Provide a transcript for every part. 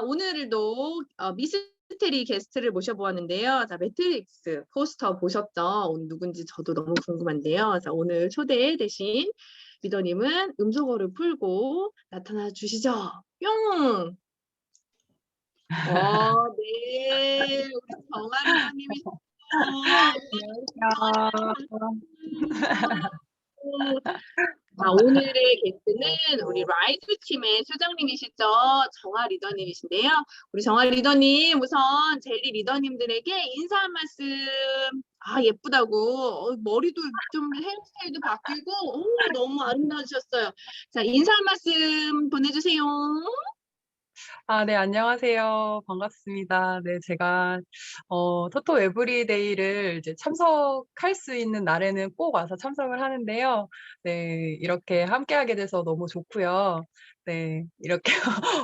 오늘도 미스테리 게스트를 모셔보았는데요. 자, 매트릭스 포스터 보셨죠? 오늘 누군지 저도 너무 궁금한데요. 자, 오늘 초대되신 리더님은 음소거를 풀고 나타나 주시죠. 뿅! 네. 우리 정아 리더님이시죠. 안녕하세요. 오늘의 게스트는 우리 라이즈 팀의 수장님이시죠. 정아 리더님이신데요. 우리 정아 리더님, 우선 젤리 리더님들에게 인사 한 말씀. 예쁘다고. 머리도 좀 헤어스타일도 바뀌고, 너무 아름다우셨어요. 자, 인사 한 말씀 보내주세요. 네, 안녕하세요. 반갑습니다. 네, 제가 토토 에브리데이를 이제 참석할 수 있는 날에는 꼭 와서 참석을 하는데요. 네, 이렇게 함께하게 돼서 너무 좋고요. 네, 이렇게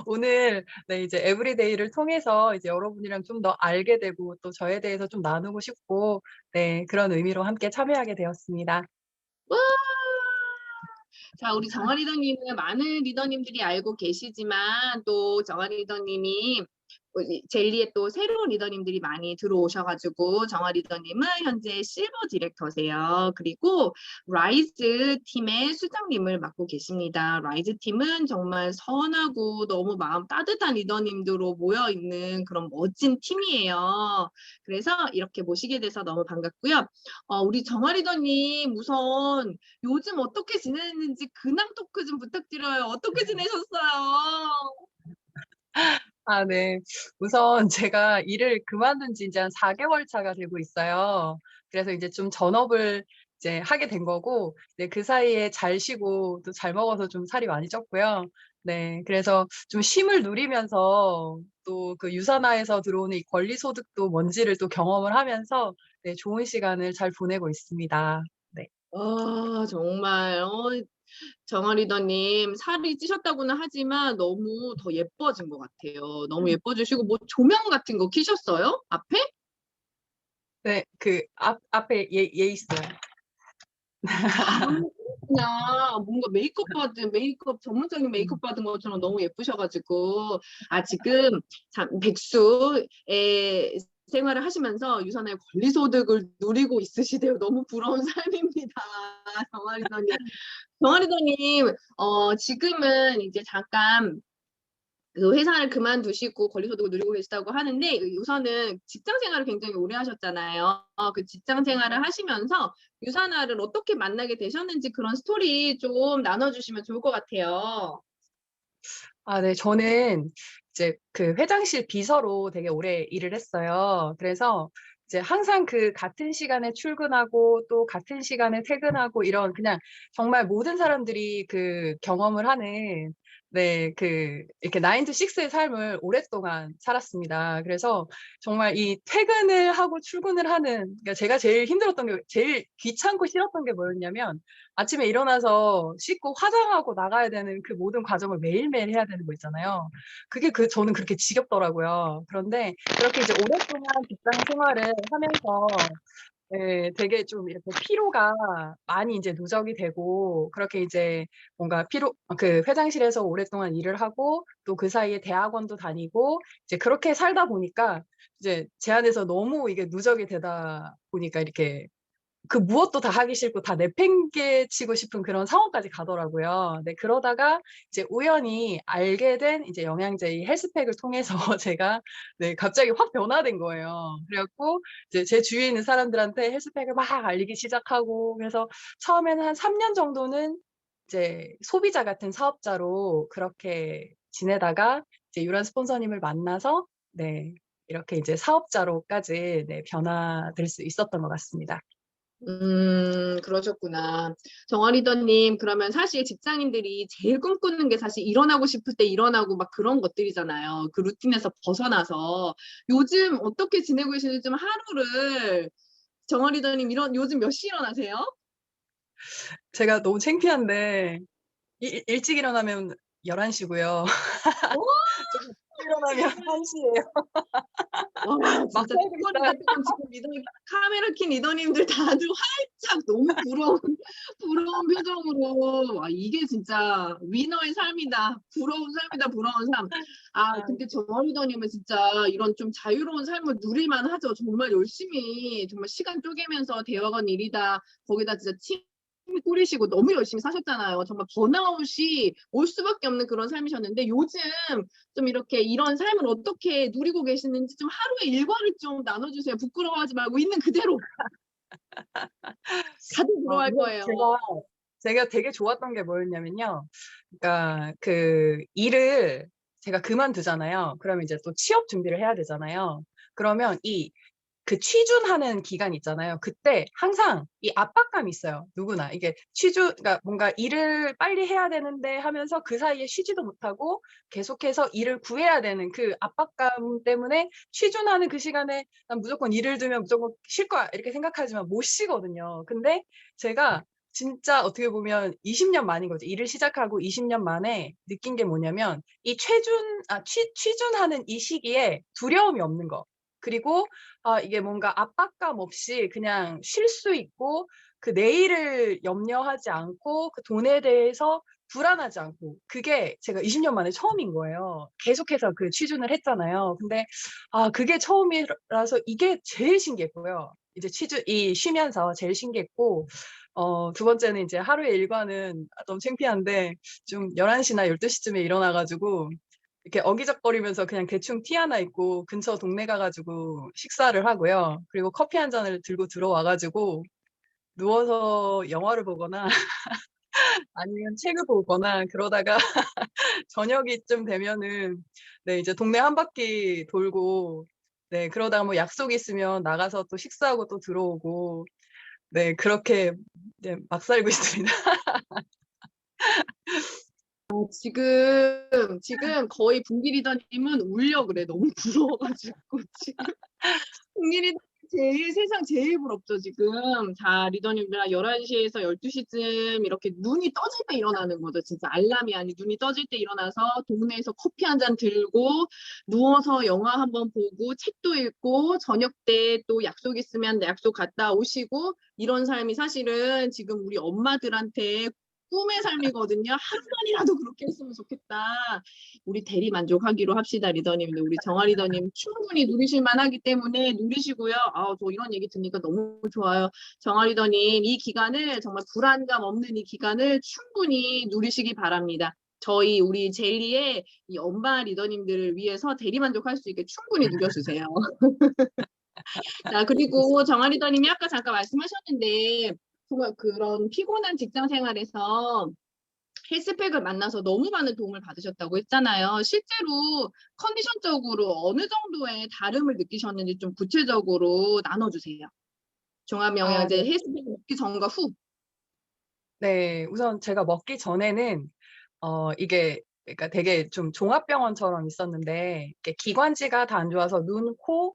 오늘 네, 이제 에브리데이를 통해서 이제 여러분이랑 좀 더 알게 되고 또 저에 대해서 좀 나누고 싶고 네, 그런 의미로 함께 참여하게 되었습니다. 와! 자, 우리 정아 리더님은 많은 리더님들이 알고 계시지만 또 정아 리더님이 젤리에 또 새로운 리더님들이 많이 들어오셔가지고 정아 리더님은 현재 실버 디렉터세요. 그리고 라이즈 팀의 수장님을 맡고 계십니다. 라이즈 팀은 정말 선하고 너무 마음 따뜻한 리더님들로 모여 있는 그런 멋진 팀이에요. 그래서 이렇게 모시게 돼서 너무 반갑고요. 우리 정아 리더님 우선 요즘 어떻게 지내는지 근황 토크 좀 부탁드려요. 어떻게 지내셨어요? 네. 우선 제가 일을 그만둔 지 이제 한 4개월 차가 되고 있어요. 그래서 이제 좀 전업을 이제 하게 된 거고 네, 그 사이에 잘 쉬고 또 잘 먹어서 좀 살이 많이 쪘고요. 네. 그래서 좀 쉼을 누리면서 또 그 유산화에서 들어오는 이 권리 소득도 뭔지를 또 경험을 하면서 네, 좋은 시간을 잘 보내고 있습니다. 네. 정말 정아 리더님 살이 찌셨다고는 하지만 너무 더 예뻐진 것 같아요. 너무 예뻐지시고 뭐 조명 같은 거 켜셨어요? 앞에? 네. 그 앞에 얘 있어요. 그렇구나. 뭔가 메이크업 전문적인 메이크업 받은 것처럼 너무 예쁘셔가지고 지금 참 백수의 생활을 하시면서 유산의 권리소득을 누리고 있으시대요. 너무 부러운 삶입니다. 정아 리더님. 정아 리더님, 지금은 이제 잠깐 그 회사를 그만두시고 권리소득을 누리고 계시다고 하는데 우선은 직장 생활을 굉장히 오래 하셨잖아요. 그 직장 생활을 하시면서 유산화를 어떻게 만나게 되셨는지 그런 스토리 좀 나눠주시면 좋을 것 같아요. 네. 저는 이제 그 회장실 비서로 되게 오래 일을 했어요. 그래서 이제 항상 그 같은 시간에 출근하고 또 같은 시간에 퇴근하고 이런 그냥 정말 모든 사람들이 그 경험을 하는 네, 이렇게 9 to 6의 삶을 오랫동안 살았습니다. 그래서 정말 이 퇴근을 하고 출근을 하는 그러니까 제가 제일 힘들었던 게 제일 귀찮고 싫었던 게 뭐였냐면 아침에 일어나서 씻고 화장하고 나가야 되는 그 모든 과정을 매일매일 해야 되는 거 있잖아요. 그게 저는 그렇게 지겹더라고요. 그런데 그렇게 이제 오랫동안 직장 생활을 하면서 네, 되게 좀 이렇게 피로가 많이 이제 누적이 되고 그렇게 이제 뭔가 그 회장실에서 오랫동안 일을 하고 또 그 사이에 대학원도 다니고 이제 그렇게 살다 보니까 이제 제 안에서 너무 이게 누적이 되다 보니까 이렇게 그 무엇도 다 하기 싫고 다 내팽개치고 싶은 그런 상황까지 가더라고요. 네, 그러다가 이제 우연히 알게 된 이제 영양제 이 헬스팩을 통해서 제가 네, 갑자기 확 변화된 거예요. 그래 갖고 이제 제 주위에 있는 사람들한테 헬스팩을 막 알리기 시작하고 그래서 처음에는 한 3년 정도는 이제 소비자 같은 사업자로 그렇게 지내다가 이제 유란 스폰서님을 만나서 네, 이렇게 이제 사업자로까지 네, 변화될 수 있었던 것 같습니다. 그러셨구나. 정아 리더님, 그러면 사실 직장인들이 제일 꿈꾸는 게 사실 일어나고 싶을 때 일어나고 막 그런 것들이잖아요. 그 루틴에서 벗어나서. 요즘 어떻게 지내고 계시는지 좀 하루를, 정아 리더님, 요즘 몇 시 일어나세요? 제가 너무 창피한데 일찍 일어나면 11 시고요. 오! 일어나면 1시예요. 와 막 진짜 살고 저거를 있어요. 듣고 지금 카메라 킨 리더님들 다들 활짝 너무 부러운 표정으로 '와 이게 진짜 위너의 삶이다. 부러운 삶이다, 부러운 삶.' 아 아 근데 저 리더님은 진짜 이런 좀 자유로운 삶을 누릴 만하죠. 정말 열심히 정말 시간 쪼개면서 되어간 일이다. 거기다 진짜 팀 꾸리시고 너무 열심히 사셨잖아요. 정말 번아웃이 올 수밖에 없는 그런 삶이셨는데 요즘 좀 이렇게 이런 삶을 어떻게 누리고 계시는지 좀 하루의 일과를 좀 나눠 주세요. 부끄러워하지 말고 있는 그대로. 다들 부러워할 우선 거예요. 제가 되게 좋았던 게 뭐였냐면요. 그러니까 그 일을 제가 그만두잖아요. 그러면 이제 또 취업 준비를 해야 되잖아요. 그러면 그 취준하는 기간 있잖아요. 그때 항상 이 압박감이 있어요, 누구나. 이게 그러니까 뭔가 일을 빨리 해야 되는데 하면서 그 사이에 쉬지도 못하고 계속해서 일을 구해야 되는 그 압박감 때문에 취준하는 그 시간에 '난 무조건 일을 두면 무조건 쉴 거야.' 이렇게 생각하지만 못 쉬거든요. 근데 제가 진짜 어떻게 보면 20년 만인 거죠. 일을 시작하고 20년 만에 느낀 게 뭐냐면 이 취준하는 이 시기에 두려움이 없는 거. 그리고 이게 뭔가 압박감 없이 그냥 쉴 수 있고 그 내일을 염려하지 않고 그 돈에 대해서 불안하지 않고 그게 제가 20년 만에 처음인 거예요. 계속해서 그 취준을 했잖아요. 근데 그게 처음이라서 이게 제일 신기했고요. 이제 쉬면서 제일 신기했고 두 번째는 이제 하루의 일과는 너무 창피한데 좀 11시 나 12시 쯤에 일어나 가지고 이렇게 어기적거리면서 그냥 대충 티 하나 입고 근처 동네 가 가지고 식사를 하고요. 그리고 커피 한 잔을 들고 들어와 가지고 누워서 영화를 보거나 아니면 책을 보거나 그러다가 저녁이 좀 되면은 네 이제 동네 한 바퀴 돌고 네 그러다가 뭐 약속 있으면 나가서 또 식사하고 또 들어오고 네 그렇게 네 막 살고 있습니다. 지금 거의 분기 리더님은 울려 그래. 너무 부러워 가지고 지금. 분기 리더님 세상 제일 부럽죠 지금. 자 리더님들 11시 에서 12시 쯤 이렇게 눈이 떠질 때 일어나는 거죠. 진짜 알람이 아닌 눈이 떠질 때 일어나서 동네에서 커피 한 잔 들고 누워서 영화 한번 보고 책도 읽고 저녁 때 또 약속 있으면 약속 갔다 오시고 이런 삶이 사실은 지금 우리 엄마들한테 꿈의 삶이거든요. '하루만이라도 그렇게 했으면 좋겠다.' 우리 대리 만족하기로 합시다 리더님. 우리 정아 리더님 충분히 누리실 만하기 때문에 누리시고요. 저 이런 얘기 듣니까 너무 좋아요. 정아 리더님 이 기간을 정말 불안감 없는 이 기간을 충분히 누리시기 바랍니다. 저희 우리 젤리의 이 엄마 리더님들을 위해서 대리 만족할 수 있게 충분히 누려 주세요. 자 그리고 정아 리더님이 아까 잠깐 말씀하셨는데 정말 그런 피곤한 직장 생활에서 헬스팩을 만나서 너무 많은 도움을 받으셨다고 했잖아요. 실제로 컨디션적으로 어느 정도의 다름을 느끼셨는지 좀 구체적으로 나눠 주세요. 종합 아 영양제 네. 헬스팩 먹기 전과 후. 네. 우선 제가 먹기 전에는 이게 그러니까 되게 좀 종합병원처럼 있었는데 이게 기관지가 다 안 좋아서 눈, 코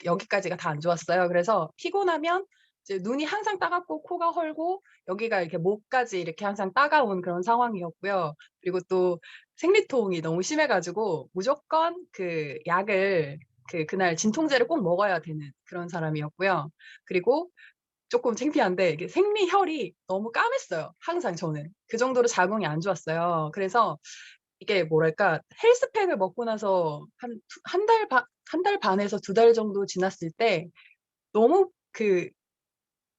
여기까지가 다 안 좋았어요. 그래서 피곤하면 이제 눈이 항상 따갑고 코가 헐고 여기가 이렇게 목까지 이렇게 항상 따가운 그런 상황이었고요. 그리고 또 생리통이 너무 심해 가지고 무조건 그 약을 그날 진통제를 꼭 먹어야 되는 그런 사람이었고요. 그리고 쪼끔 창피한데 이게 생리혈이 너무 까맸어요 항상 저는. 그 정도로 자궁이 안 좋았어요. 그래서 이게 뭐랄까 헬스팩을 먹고 나서 한 달 반에서 2달 정도 지났을 때 너무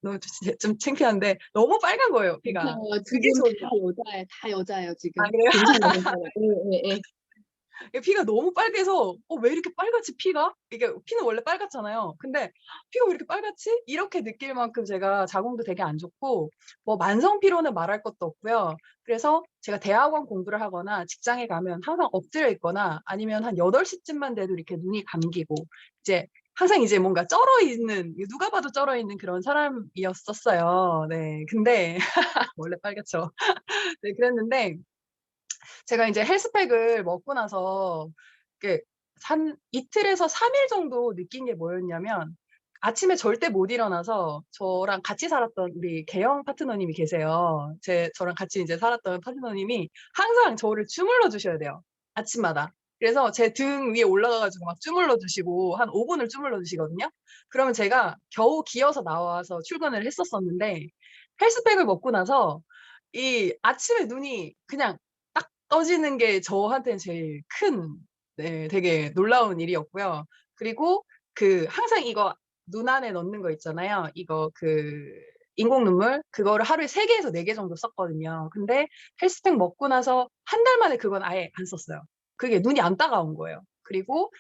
너무 좀 창피한데 너무 빨간 거예요 피가. 괜찮아요. 그게 지금 저는 다 여자예요 지금. 그래요? 괜찮아요, 괜찮아요. 예예예. 피가 너무 빨개서 '왜 이렇게 빨갛지 피가?' 이게 피는 원래 빨갛잖아요. 근데 '피가 왜 이렇게 빨갛지?' 이렇게 느낄 만큼 제가 자궁도 되게 안 좋고 뭐 만성 피로는 말할 것도 없고요. 그래서 제가 대학원 공부를 하거나 직장에 가면 항상 엎드려 있거나 아니면 한 8시 쯤만 돼도 이렇게 눈이 감기고 이제 항상 이제 뭔가 쩔어 있는 누가 봐도 쩔어 있는 그런 사람이었었어요. 네. 근데 원래 빨갛죠. 네 그랬는데 제가 인제 헬스팩을 먹고 나서 이게 한 이틀에서 3일 정도 느낀 게 뭐였냐면 아침에 절대 못 일어나서 저랑 같이 살았던 우리 개영 파트너님이 계세요. 저랑 같이 인제 살았던 파트너님이 항상 저를 주물러 주셔야 돼요, 아침마다. 그래서 제 등 위에 올라가 가지고 막 주물러 주시고 한 5 분을 주물러 주시거든요. 그러면 제가 겨우 기어서 나와서 출근을 했었었는데 헬스팩을 먹고 나서 이 아침에 눈이 그냥 딱 떠지는 게 저한테는 제일 큰 네 되게 놀라운 일이었고요. 그리고 그 항상 이거 눈 안에 넣는 거 있잖아요. 이거 그 인공 눈물 그거를 하루에 3 개에서 4개 정도 썼거든요. 근데 헬스팩 먹고 나서 한 달 만에 그건 아예 안 썼어요. 그게 눈이 안 따가운 거예요. 그리고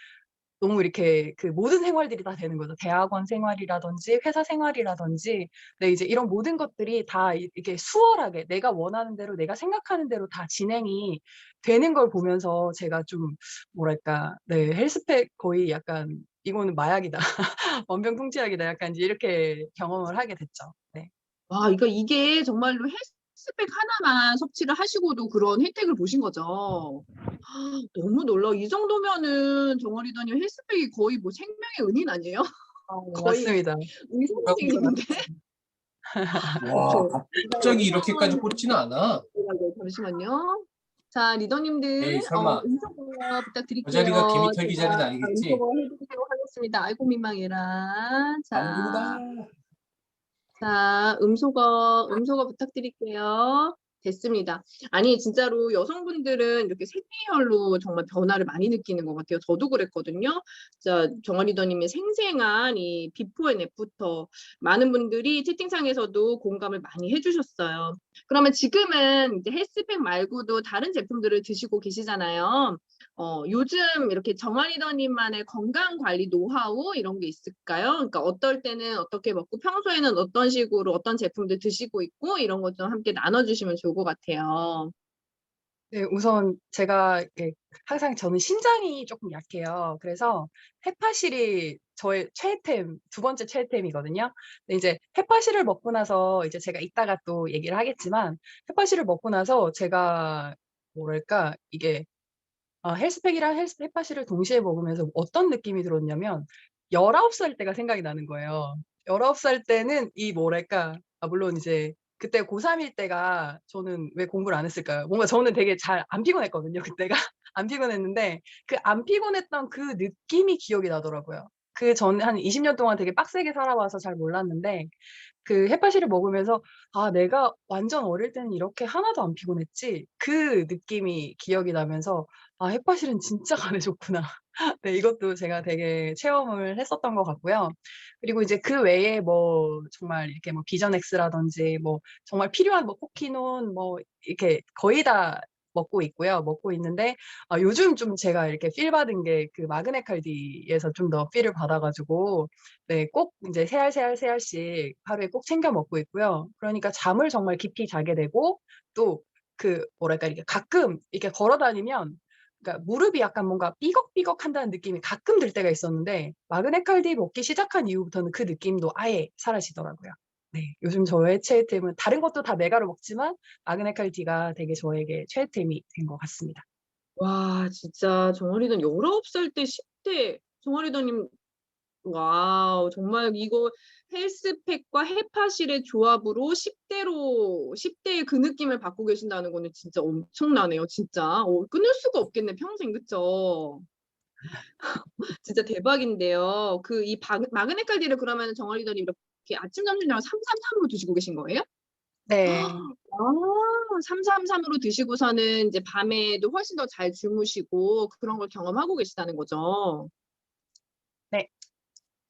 너무 이렇게 그 모든 생활들이 다 되는 거죠. 대학원 생활이라든지 회사 생활이라든지 네 이제 이런 모든 것들이 다 이렇게 수월하게 내가 원하는 대로 내가 생각하는 대로 다 진행이 되는 걸 보면서 제가 좀 뭐랄까 네 헬스팩 거의 약간 '이거는 마약이다. 원병통치약이다.' 약간 이제 이렇게 경험을 하게 됐죠. 네. 와, 그러니까 이게 정말로 헬스백 하나만 섭취를 하시고도 그런 혜택을 보신 거죠. 너무 놀라워. 이 정도면은 정원 리더님 헬스백이 거의 뭐 생명의 은인 아니에요? 거의 맞습니다. 의사 그러고 선생님인데. 와, 그쵸. 갑자기 이렇게까지 꽂지는 않아. 잠시만요. 자, 리더님들 에이, 설마 음소거 저 자리가 부탁드릴게요. 개미털기 자리는 제가 아니겠지? 음소거 해 드리도록 하겠습니다. 아이고 민망해라. 자. 방구다. 자, 음소거 부탁드릴게요. 됐습니다. 아니 진짜로 여성분들은 이렇게 생리혈로 정말 변화를 많이 느끼는 것 같아요. 저도 그랬거든요. 자, 정원 리더님의 생생한 이 비포 앤 애프터 많은 분들이 채팅창에서도 공감을 많이 해 주셨어요. 그러면 지금은 이제 헬스팩 말고도 다른 제품들을 드시고 계시잖아요. 요즘 이렇게 정원 리더님만의 건강 관리 노하우 이런 게 있을까요? 그러니까 어떨 때는 어떻게 먹고 평소에는 어떤 식으로 어떤 제품들 드시고 있고 이런 것 좀 함께 나눠 주시면 좋을 것 같아요. 네 우선 제가 이렇게 항상 저는 신장이 쪼끔 약해요. 그래서 헤파실이 저의 최애템 두 번째 최애템이거든요. 근데 이제 헤파실을 먹고 나서 이제 제가 이따가 또 얘기를 하겠지만 헤파실을 먹고 나서 제가 뭐랄까 이게 헬스팩이랑 헤파실을 동시에 먹으면서 어떤 느낌이 들었냐면 19살 때가 생각이 나는 거예요. 19살 때는 이 뭐랄까 물론 이제 그때 고3일 때가 저는 왜 공부를 안 했을까요? 뭔가 저는 되게 잘 안 피곤했거든요 그때가. 안 피곤했는데 그 안 피곤했던 그 느낌이 기억이 나더라고요. 그전 한 20년 동안 되게 빡세게 살아와서 잘 몰랐는데 그 햇반실을 먹으면서 '아 내가 완전 어릴 때는 이렇게 하나도 안 피곤했지.' 그 느낌이 기억이 나면서 '아 햇반실은 진짜 간에 좋구나.' 네 이것도 제가 되게 체험을 했었던 것 같고요. 그리고 이제 그 외에 뭐 정말 이렇게 뭐 비전엑스라든지 뭐 정말 필요한 뭐 포키논 뭐 이렇게 거의 다 먹고 있고요. 먹고 있는데 요즘 좀 제가 이렇게 필 받은 게 그 마그네칼디에서 좀 더 필을 받아 가지고 네 꼭 인제 세 알씩 하루에 꼭 챙겨 먹고 있고요. 그러니까 잠을 정말 깊이 자게 되고 또 그 뭐랄까 이렇게 가끔 이렇게 걸어 다니면 그러니까 무릎이 약간 뭔가 삐걱삐걱한다는 느낌이 가끔 들 때가 있었는데 마그네칼디 먹기 시작한 이후부터는 그 느낌도 아예 사라지더라고요. 네. 요즘 저의 최애템은 다른 것도 다 메가로 먹지만 마그네칼디가 되게 저에게 최애템이 된 것 같습니다. 와, 진짜 정원 리더님 19살 때 10대 정원 리더님 와우, 정말 이거 헬스팩과 헤파실의 조합으로 10 대의 그 느낌을 받고 계신다는 거는 진짜 엄청나네요 진짜. 끊을 수가 없겠네 평생. 그쵸? 진짜 대박인데요. 그 이 마그네칼디를 그러면은 정원 리더님 이렇게 아침, 점심, 저녁 333 으로 드시고 계신 거예요? 네. 아, 333 으로 드시고서는 이제 밤에도 훨씬 더 잘 주무시고 그런 걸 경험하고 계시다는 거죠? 네.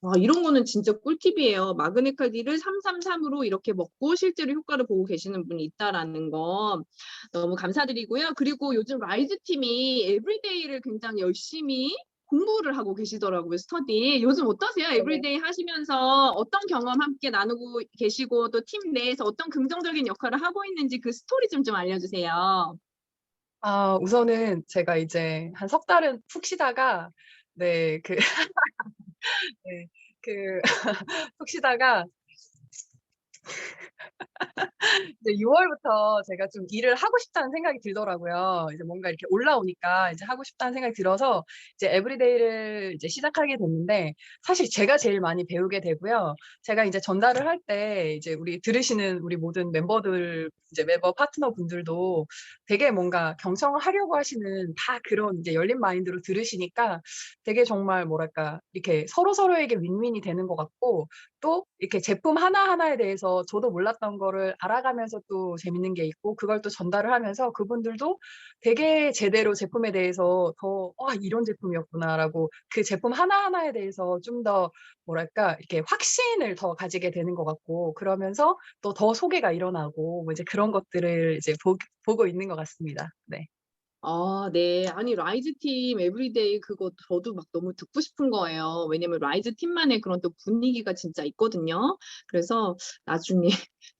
와, 이런 거는 진짜 꿀팁이에요. 마그네칼디를 333 으로 이렇게 먹고 실제로 효과를 보고 계시는 분이 있다라는 거 너무 감사드리고요. 그리고 요즘 라이즈 팀이 에브리데이를 굉장히 열심히 공부를 하고 계시더라고요, 스터디. 요즘 어떠세요? 네네. 에브리데이 하시면서 어떤 경험 함께 나누고 계시고 또 팀 내에서 어떤 긍정적인 역할을 하고 있는지 그 스토리 좀 알려주세요. 우선은 제가 이제 한 석 달은 푹 쉬다가 네 네 그 푹 쉬다가 이제 6월부터 제가 좀 일을 하고 싶다는 생각이 들더라고요. 이제 뭔가 이렇게 올라오니까 이제 하고 싶다는 생각이 들어서 이제 에브리데이를 이제 시작하게 됐는데 사실 제가 제일 많이 배우게 되고요. 제가 이제 전달을 할 때 이제 우리 들으시는 우리 모든 멤버들 이제 멤버 파트너분들도 되게 뭔가 경청을 하려고 하시는 다 그런 이제 열린 마인드로 들으시니까 되게 정말 뭐랄까 이렇게 서로서로에게 윈윈이 되는 것 같고 또 이렇게 제품 하나하나에 대해서 저도 몰랐던 거를 알아가면서 또 재밌는 게 있고 그걸 또 전달을 하면서 그분들도 되게 제대로 제품에 대해서 더 '아 이런 제품이었구나.'라고 그 제품 하나하나에 대해서 좀 더 뭐랄까 이렇게 확신을 더 가지게 되는 것 같고 그러면서 또 더 소개가 일어나고 뭐 이제 그런 것들을 이제 보고 있는 것 같습니다. 네. 아 네. 아니 라이즈 팀 에브리데이 그거 저도 막 너무 듣고 싶은 거예요. 왜냐면 라이즈 팀만의 그런 또 분위기가 진짜 있거든요. 그래서 나중에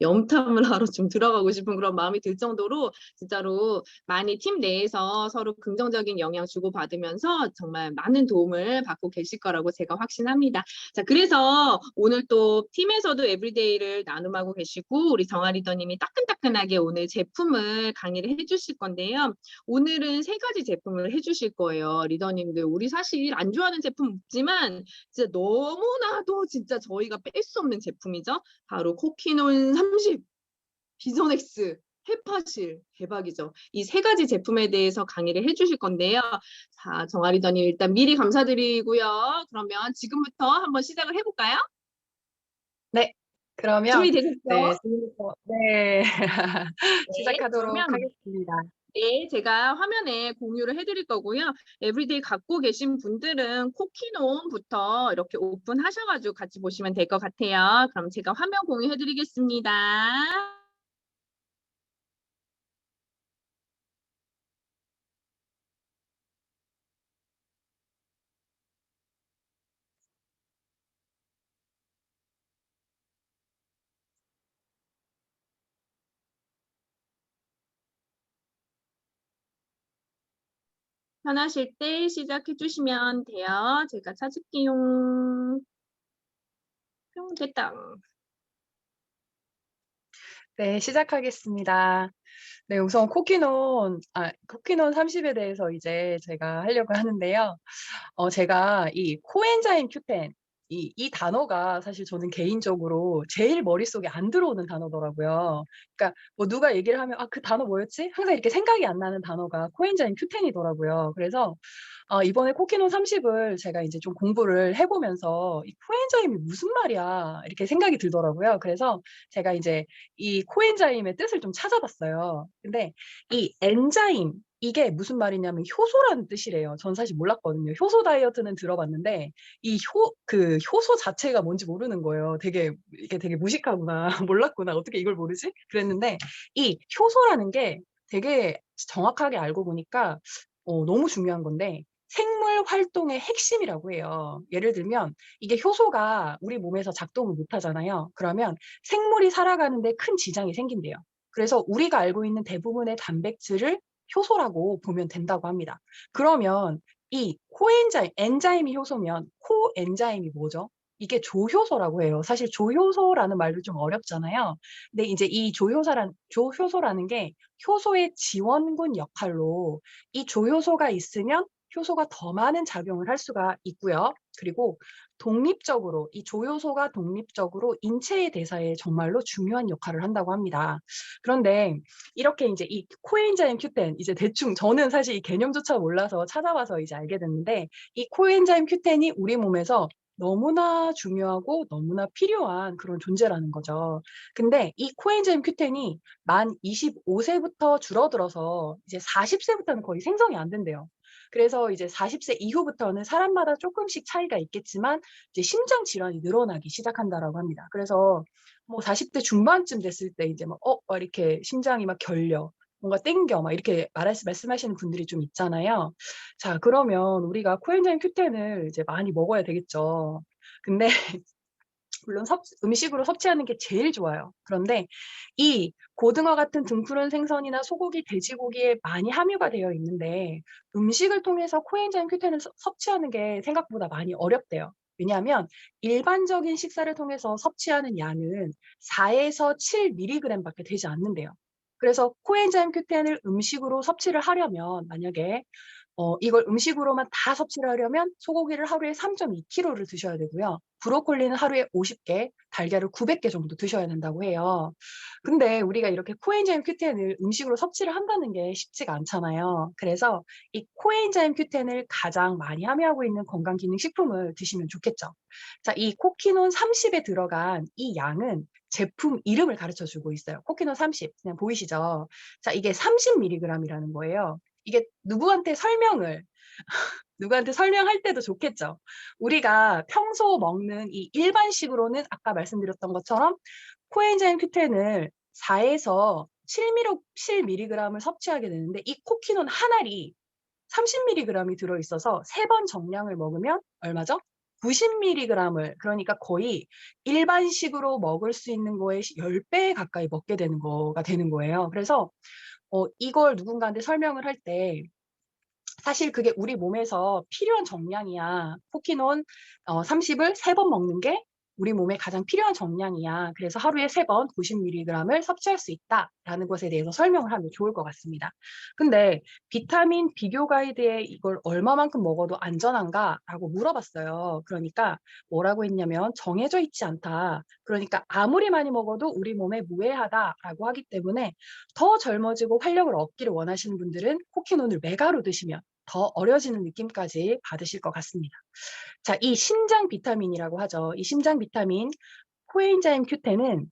염탐을 하러 좀 들어가고 싶은 그런 마음이 들 정도로 진짜로 많이 팀 내에서 서로 긍정적인 영향 주고받으면서 정말 많은 도움을 받고 계실 거라고 제가 확신합니다. 자 그래서 오늘 또 팀에서도 에브리데이를 나눔하고 계시고 우리 정아 리더님이 따끈따끈하게 오늘 제품을 강의를 해 주실 건데요. 오늘은 3가지 제품을 해 주실 거예요. 리더님들 우리 사실 안 좋아하는 제품 없지만 진짜 너무나도 진짜 저희가 뺄 수 없는 제품이죠. 바로 코키논 30, 비전엑스, 헤파실 대박이죠. 이 3가지 제품에 대해서 강의를 해 주실 건데요. 자, 정아 리더님 일단 미리 감사드리고요. 그러면 지금부터 한번 시작을 해 볼까요? 네. 그러면 네 준비되셨죠? 지금부터 네. 네. 시작하도록 그러면 하겠습니다. 네, 제가 화면에 공유를 해 드릴 거고요. 에브리데이 갖고 계신 분들은 쿠키농부터 이렇게 오픈하셔 가지고 같이 보시면 될 것 같아요. 그럼 제가 화면 공유해 드리겠습니다. 편하실 때 시작해 주시면 돼요. 제가 찾을게요. 뿅 됐다. 네 시작하겠습니다. 네 우선 쿠키논 30에 대해서 이제 제가 하려고 하는데요. 제가 이 코엔자임 Q10 이 단어가 사실 저는 개인적으로 제일 머릿속에 안 들어오는 단어더라고요. 그러니까 뭐 누가 얘기를 하면 '아 그 단어 뭐였지?' 항상 이렇게 생각이 안 나는 단어가 코엔자임 Q10이더라고요. 그래서 이번에 코키논 30을 제가 이제 좀 공부를 해 보면서 '이 코엔자임이 무슨 말이야.' 이렇게 생각이 들더라고요. 그래서 제가 이제 이 코엔자임의 뜻을 좀 찾아봤어요. 근데 이 엔자임 이게 무슨 말이냐면 효소라는 뜻이래요. 전 사실 몰랐거든요. 효소 다이어트는 들어봤는데 이 효소 자체가 뭔지 모르는 거예요. 되게 이게 되게 무식하구나. 몰랐구나. 어떻게 이걸 모르지? 그랬는데 이 효소라는 게 되게 정확하게 알고 보니까 너무 중요한 건데 생물 활동의 핵심이라고 해요. 예를 들면 이게 효소가 우리 몸에서 작동을 못 하잖아요. 그러면 생물이 살아가는 데 큰 지장이 생긴대요. 그래서 우리가 알고 있는 대부분의 단백질을 효소라고 보면 된다고 합니다. 그러면 이 코엔자임 엔자임이 효소면 코엔자임이 뭐죠? 이게 조효소라고 해요. 사실 조효소라는 말도 좀 어렵잖아요. 근데 이제 이 조효소라는 게 효소의 지원군 역할로 이 조효소가 있으면 효소가 더 많은 작용을 할 수가 있고요. 그리고 독립적으로 이 조효소가 독립적으로 인체의 대사에 정말로 중요한 역할을 한다고 합니다. 그런데 이렇게 인제 이 코엔자임 Q10 이제 대충 저는 사실 이 개념조차 몰라서 찾아봐서 이제 알게 됐는데 이 코엔자임 Q10이 우리 몸에서 너무나 중요하고 너무나 필요한 그런 존재라는 거죠. 근데 이 코엔자임 Q10이 만 25 세부터 줄어들어서 이제 40 세부터는 거의 생성이 안 된대요. 그래서 이제 40세 이후부터는 사람마다 쪼끔씩 차이가 있겠지만 이제 "심장 질환이 늘어나기 시작한다."라고 합니다. 그래서 뭐 40대 중반쯤 됐을 때 이제 막 이렇게 심장이 막 결려. 뭔가 땡겨. 막 이렇게 말씀하시는 분들이 좀 있잖아요. 자 그러면 우리가 코엔자임 Q10을 이제 많이 먹어야 되겠죠. 근데 물론 음식으로 섭취하는 게 제일 좋아요. 그런데 이 고등어 같은 등푸른 생선이나 소고기, 돼지고기에 많이 함유가 되어 있는데 음식을 통해서 코엔자임 Q10을 섭취하는 게 생각보다 많이 어렵대요. 왜냐하면 일반적인 식사를 통해서 섭취하는 양은 4에서 7mg 밖에 되지 않는데요. 그래서 코엔자임 Q10을 음식으로 섭취를 하려면 만약에 이걸 음식으로만 다 섭취를 하려면 소고기를 하루에 3.2kg를 드셔야 되고요. 브로콜리는 하루에 50개, 달걀을 900개 정도 드셔야 된다고 해요. 근데 우리가 이렇게 코엔자임 Q10을 음식으로 섭취를 한다는 게 쉽지가 않잖아요. 그래서 이 코엔자임 Q10을 가장 많이 함유하고 있는 건강기능식품을 드시면 좋겠죠. 자, 이 코키논 30에 들어간 이 양은 제품 이름을 가르쳐 주고 있어요. 코키논 30, 그냥 보이시죠? 자, 이게 30mg이라는 거예요. 이게 누구한테 설명할 때도 좋겠죠. 우리가 평소 먹는 이 일반식으로는 아까 말씀드렸던 것처럼 코엔자임 Q10을 4에서 7mg을 섭취하게 되는데 이 코키논 한 알이 30mg이 들어있어서 3번 정량을 먹으면 얼마죠? 90mg을 그러니까 거의 일반식으로 먹을 수 있는 거의 10배 가까이 먹게 되는 거가 되는 거예요. 그래서 이걸 누군가한테 설명을 할 때 사실 그게 우리 몸에서 필요한 정량이야. 코키논 30을 3번 먹는 게 우리 몸에 가장 필요한 정량이야. 그래서 하루에 3번 90mg을 섭취할 수 있다라는 것에 대해서 설명을 하면 좋을 것 같습니다. 근데 비타민 비교 가이드에 이걸 얼마만큼 먹어도 안전한가라고 물어봤어요. 그러니까 뭐라고 했냐면 정해져 있지 않다. 그러니까 아무리 많이 먹어도 우리 몸에 무해하다라고 하기 때문에 더 젊어지고 활력을 얻기를 원하시는 분들은 코키논을 메가로 드시면 더 어려지는 느낌까지 받으실 것 같습니다. 자, 이 심장 비타민이라고 하죠. 이 심장 비타민 코엔자임 Q10은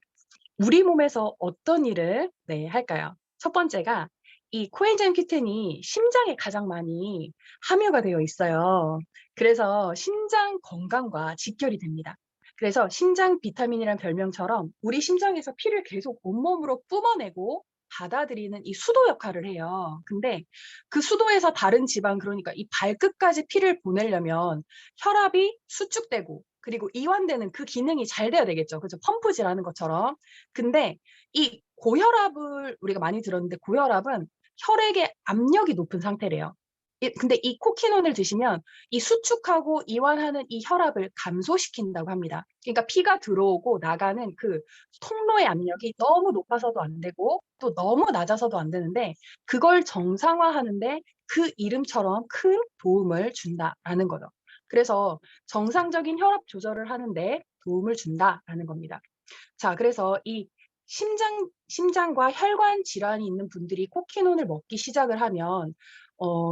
우리 몸에서 어떤 일을 할까요? 첫 번째가 이 코엔자임 Q10이 심장에 가장 많이 함유가 되어 있어요. 그래서 심장 건강과 직결이 됩니다. 그래서 심장 비타민이란 별명처럼 우리 심장에서 피를 계속 온몸으로 뿜어내고 받아들이는 이 수도 역할을 해요. 근데 그 수도에서 다른 지방, 그러니까 이 발끝까지 피를 보내려면 혈압이 수축되고 그리고 이완되는 그 기능이 잘 돼야 되겠죠. 그죠? 펌프질하는 것처럼. 근데 이 고혈압을 우리가 많이 들었는데 고혈압은 혈액의 압력이 높은 상태래요. 근데 이 코키논을 드시면 이 수축하고 이완하는 이 혈압을 감소시킨다고 합니다. 그러니까 피가 들어오고 나가는 그 통로의 압력이 너무 높아서도 안 되고 또 너무 낮아서도 안 되는데 그걸 정상화하는데 그 이름처럼 큰 도움을 준다라는 거죠. 그래서 정상적인 혈압 조절을 하는데 도움을 준다라는 겁니다. 자, 그래서 이 심장과 혈관 질환이 있는 분들이 코키논을 먹기 시작을 하면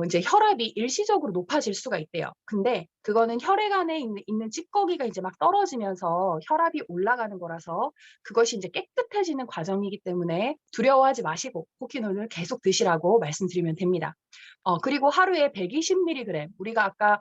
이제 혈압이 일시적으로 높아질 수가 있대요. 근데 그거는 혈액 안에 있는 찌꺼기가 이제 막 떨어지면서 혈압이 올라가는 거라서 그것이 이제 깨끗해지는 과정이기 때문에 두려워하지 마시고 코키논을 계속 드시라고 말씀드리면 됩니다. 그리고 하루에 120mg, 우리가 아까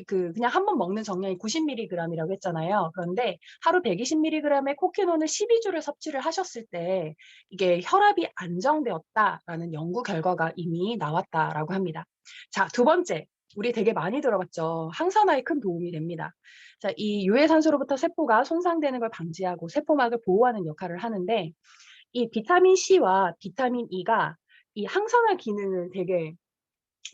그냥 한 번 먹는 정량이 90mg이라고 했잖아요. 그런데 하루 120mg의 코키논을 12주를 섭취를 하셨을 때 이게 혈압이 안정되었다라는 연구 결과가 이미 나왔다라고 합니다. 자, 두 번째, 우리 되게 많이 들어봤죠. 항산화에 큰 도움이 됩니다. 자, 이 유해산소로부터 세포가 손상되는 걸 방지하고 세포막을 보호하는 역할을 하는데 이 비타민 C와 비타민 E가 이 항산화 기능을 되게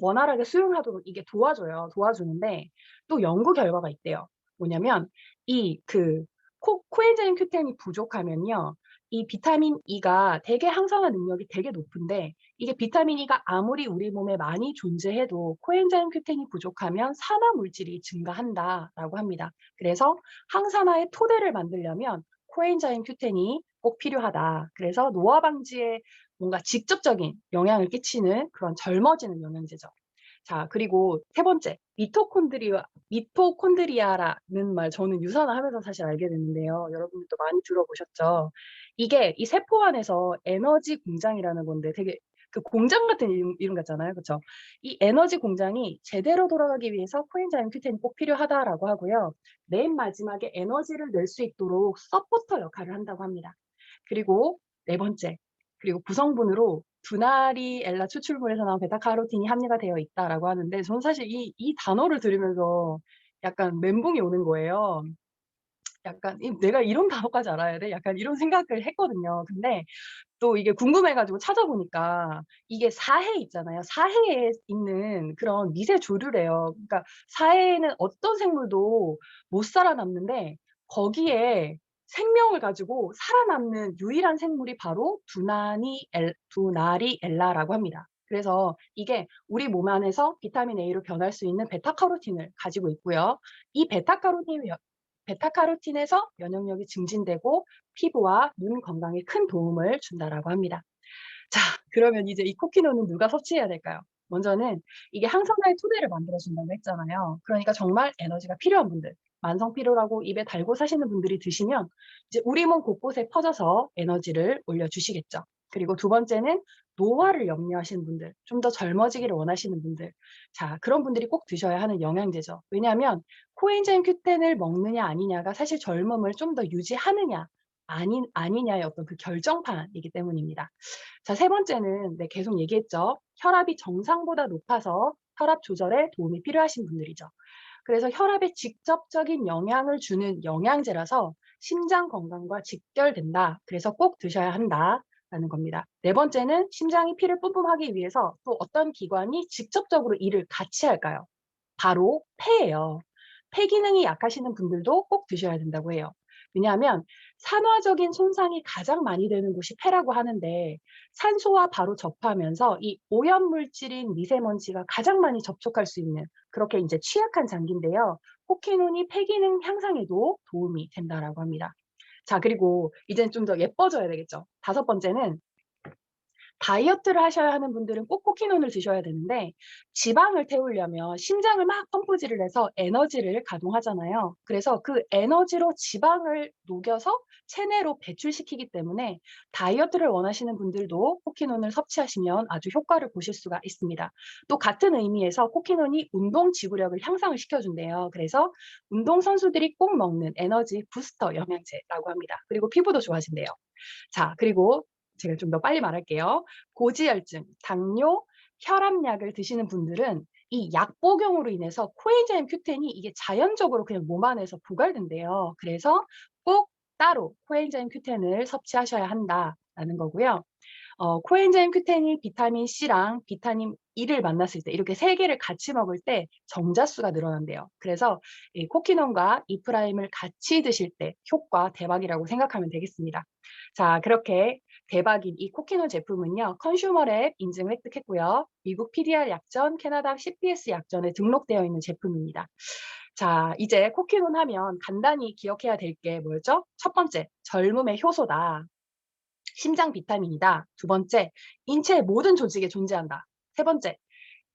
원활하게 수용하도록 이게 도와주는데 또 연구 결과가 있대요. 뭐냐면 이 코엔자임 Q10이 부족하면요. 이 비타민 E가 되게 항산화 능력이 되게 높은데 이게 비타민 E가 아무리 우리 몸에 많이 존재해도 코엔자임 Q10이 부족하면 산화 물질이 증가한다라고 합니다. 그래서 항산화의 토대를 만들려면 코엔자임 Q10이 꼭 필요하다. 그래서 노화 방지에 뭔가 직접적인 영향을 끼치는 그런 젊어지는 영양제죠. 자, 그리고 세 번째, 미토콘드리아라는 말 저는 유산을 하면서 사실 알게 됐는데요. 여러분들도 많이 들어보셨죠? 이게 이 세포 안에서 에너지 공장이라는 건데 되게 그 공장 같은 이름 같잖아요. 그렇죠? 이 에너지 공장이 제대로 돌아가기 위해서 코엔자임 Q10이 꼭 필요하다라고 하고요. 맨 마지막에 에너지를 낼 수 있도록 서포터 역할을 한다고 합니다. 그리고 네 번째, 그리고 구성분으로 분할이 엘라 추출물에서 나온 베타카로틴이 함유가 되어 있다라고 하는데 저는 사실 이 단어를 들으면서 약간 멘붕이 오는 거예요. 약간 '내가 이런 단어까지 알아야 돼?' 약간 이런 생각을 했거든요. 근데 또 이게 궁금해 가지고 찾아보니까 이게 사해 있잖아요. 사해에 있는 그런 미세 조류래요. 그러니까 사해에는 어떤 생물도 못 살아남는데 거기에 생명을 가지고 살아남는 유일한 생물이 바로 두나리엘라라고 합니다. 그래서 이게 우리 몸 안에서 비타민 A로 변할 수 있는 베타카로틴을 가지고 있고요. 이 베타카로틴에서 면역력이 증진되고 피부와 눈 건강에 큰 도움을 준다라고 합니다. 자, 그러면 이제 이 코키노는 누가 섭취해야 될까요? 먼저는 이게 항산화의 토대를 만들어 준다고 했잖아요. 그러니까 정말 에너지가 필요한 분들, 만성 피로라고 입에 달고 사시는 분들이 드시면 이제 우리 몸 곳곳에 퍼져서 에너지를 올려 주시겠죠. 그리고 두 번째는 노화를 염려하시는 분들, 좀 더 젊어지기를 원하시는 분들. 자, 그런 분들이 꼭 드셔야 하는 영양제죠. 왜냐하면 코엔자임 Q10을 먹느냐 아니냐가 사실 젊음을 좀 더 유지하느냐 아니냐의 어떤 그 결정판이기 때문입니다. 자, 세 번째는 계속 얘기했죠. 혈압이 정상보다 높아서 혈압 조절에 도움이 필요하신 분들이죠. 그래서 혈압에 직접적인 영향을 주는 영양제라서 심장 건강과 직결된다. 그래서 꼭 드셔야 한다라는 겁니다. 네 번째는 심장이 피를 뿜뿜하기 위해서 또 어떤 기관이 직접적으로 일을 같이 할까요? 바로 폐예요. 폐 기능이 약하시는 분들도 꼭 드셔야 된다고 해요. 왜냐하면 산화적인 손상이 가장 많이 되는 곳이 폐라고 하는데 산소와 바로 접하면서 이 오염물질인 미세먼지가 가장 많이 접촉할 수 있는 그렇게 이제 취약한 장기인데요. 포키논이 폐 기능 향상에도 도움이 된다라고 합니다. 자, 그리고 이제는 좀 더 예뻐져야 되겠죠. 다섯 번째는 다이어트를 하셔야 하는 분들은 꼭 코키논을 드셔야 되는데 지방을 태우려면 심장을 막 펌프질을 해서 에너지를 가동하잖아요. 그래서 그 에너지로 지방을 녹여서 체내로 배출시키기 때문에 다이어트를 원하시는 분들도 코키논을 섭취하시면 아주 효과를 보실 수가 있습니다. 또 같은 의미에서 코키논이 운동 지구력을 향상을 시켜준대요. 그래서 운동선수들이 꼭 먹는 에너지 부스터 영양제라고 합니다. 그리고 피부도 좋아진대요. 자, 그리고 제가 좀 더 빨리 말할게요. 고지혈증, 당뇨, 혈압약을 드시는 분들은 이 약 복용으로 인해서 코엔자임 Q10이 이게 자연적으로 그냥 몸 안에서 부활된대요. 그래서 꼭 따로 코엔자임 Q10을 섭취하셔야 한다라는 거고요. 코엔자임 Q10이 비타민 C랑 비타민 E를 만났을 때 이렇게 세 개를 같이 먹을 때 정자수가 늘어난대요. 그래서 이 코키논과 E 프라임을 같이 드실 때 효과 대박이라고 생각하면 되겠습니다. 자, 그렇게 대박인 이 코키논 제품은요. 컨슈머랩 인증을 획득했고요. 미국 PDR 약전, 캐나다 CPS 약전에 등록되어 있는 제품입니다. 자, 이제 코키논 하면 간단히 기억해야 될 게 뭐였죠? 첫 번째, 젊음의 효소다. 심장 비타민이다. 두 번째, 인체의 모든 조직에 존재한다. 세 번째,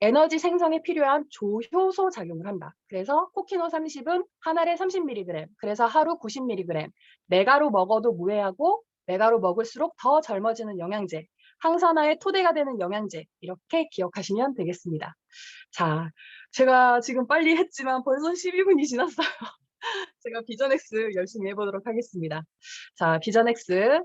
에너지 생성에 필요한 조효소 작용을 한다. 그래서 코키노 30은 한 알에 30mg, 그래서 하루 90mg. 메가로 먹어도 무해하고 메가로 먹을수록 더 젊어지는 영양제, 항산화의 토대가 되는 영양제, 이렇게 기억하시면 되겠습니다. 자, 제가 지금 빨리 했지만 벌써 12분이 지났어요. 제가 비전엑스 열심히 해보도록 하겠습니다. 자, 비전엑스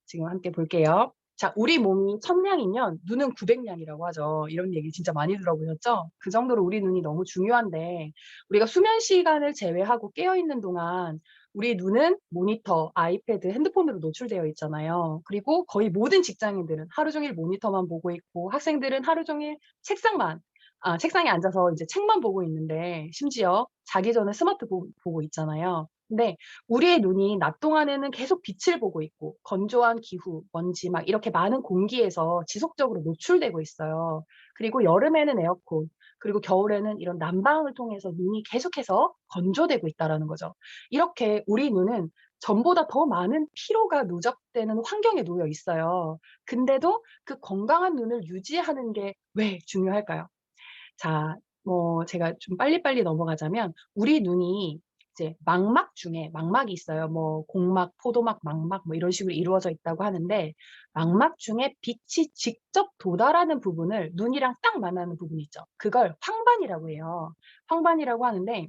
지금 함께 볼게요. 자, 우리 몸이 1000량이면 눈은 900량이라고 하죠. 이런 얘기 진짜 많이 들어보셨죠? 그 정도로 우리 눈이 너무 중요한데 우리가 수면 시간을 제외하고 깨어있는 동안 우리 눈은 모니터, 아이패드, 핸드폰으로 노출되어 있잖아요. 그리고 거의 모든 직장인들은 하루 종일 모니터만 보고 있고 학생들은 하루 종일 책상에 앉아서 이제 책만 보고 있는데 심지어 자기 전에 스마트폰 보고 있잖아요. 근데 우리의 눈이 낮 동안에는 계속 빛을 보고 있고 건조한 기후, 먼지 막 이렇게 많은 공기에서 지속적으로 노출되고 있어요. 그리고 여름에는 에어컨, 그리고 겨울에는 이런 난방을 통해서 눈이 계속해서 건조되고 있다라는 거죠. 이렇게 우리 눈은 전보다 더 많은 피로가 누적되는 환경에 놓여 있어요. 근데도 그 건강한 눈을 유지하는 게 왜 중요할까요? 자, 제가 좀 빨리빨리 넘어가자면 우리 눈이 이제 망막 중에 망막이 있어요. 공막, 포도막, 망막 이런 식으로 이루어져 있다고 하는데 망막 중에 빛이 직접 도달하는 부분을 눈이랑 딱 만나는 부분이 있죠. 그걸 황반이라고 해요. 황반이라고 하는데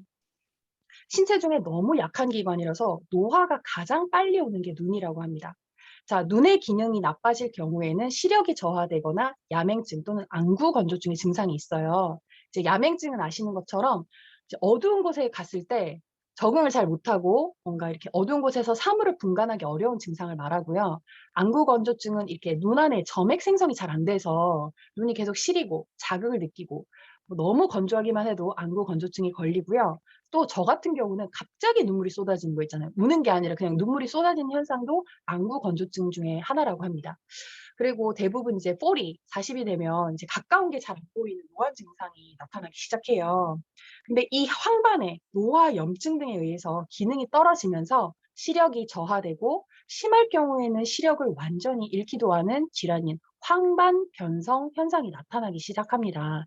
신체 중에 너무 약한 기관이라서 노화가 가장 빨리 오는 게 눈이라고 합니다. 자, 눈의 기능이 나빠질 경우에는 시력이 저하되거나 야맹증 또는 안구 건조증의 증상이 있어요. 이제 야맹증은 아시는 것처럼 이제 어두운 곳에 갔을 때 적응을 잘 못하고 뭔가 이렇게 어두운 곳에서 사물을 분간하기 어려운 증상을 말하고요. 안구건조증은 이렇게 눈 안에 점액 생성이 잘 안 돼서 눈이 계속 시리고 자극을 느끼고 뭐 너무 건조하기만 해도 안구건조증이 걸리고요. 또 저 같은 경우는 갑자기 눈물이 쏟아지는 거 있잖아요. 우는 게 아니라 그냥 눈물이 쏟아지는 현상도 안구건조증 중에 하나라고 합니다. 그리고 대부분 이제 40이 되면 이제 가까운 게 잘 안 보이는 노안 증상이 나타나기 시작해요. 근데 이 황반에 노화, 염증 등에 의해서 기능이 떨어지면서 시력이 저하되고 심할 경우에는 시력을 완전히 잃기도 하는 질환인 황반 변성 현상이 나타나기 시작합니다.